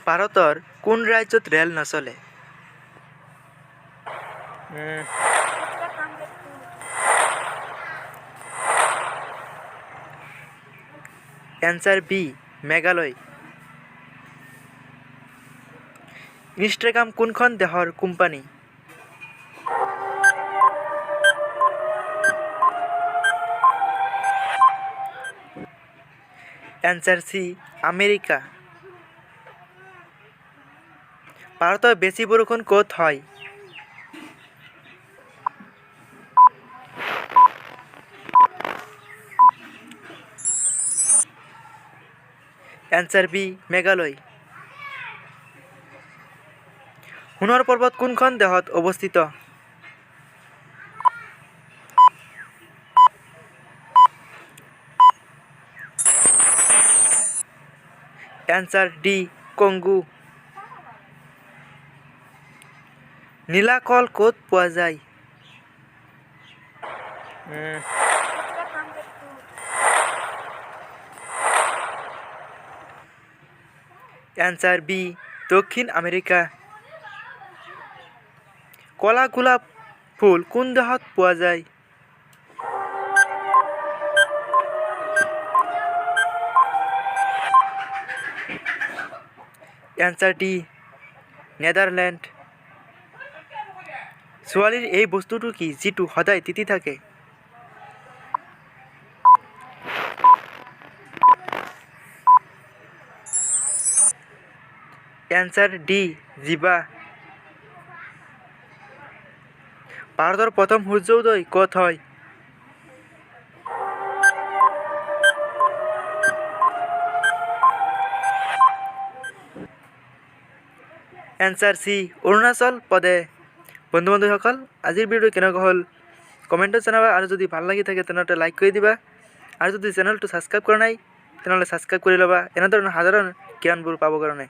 ভাৰতৰ কোন ৰাজ্যত ৰেল নচলে? Answer B Meghalaya. ইনষ্টাগ্ৰাম কোনখন দেশৰ কোম্পানী? Answer C America. ভাৰতৰ বেছি বৰষুণ ক'ত হয়? Answer B Meghalaya. সোণৰ পৰ্বত কোনখন দেশত অৱস্থিত? Answer D Congo. নীলাকল ক'ত পোৱা যায়? এনচাৰ বি দক্ষিণ আমেৰিকা। কলা গোলাপ ফুল কোন দেশত পোৱা যায়? Answer D Netherlands. ছোৱালীৰ এই বস্তুটো কি যিটো সদায় তিতি থাকে? এনচাৰ ডি জিভা। ভাৰতৰ প্ৰথম সূৰ্য উদয় ক'ত হয়? Answer C Arunachal Pradesh. বন্ধুসকল আজিৰ ভিডিঅ'টো কেনেকুৱা হ'ল কমেণ্টত জনাবা, আৰু যদি ভাল লাগি থাকে তেনেহ'লে লাইক কৰি দিবা, আৰু যদি চেনেলটো ছাবস্ক্ৰাইব কৰা নাই তেনেহ'লে ছাবস্ক্ৰাইব কৰি ল'বা এনেধৰণৰ সাধাৰণ জ্ঞানবোৰ পাবৰ কাৰণে।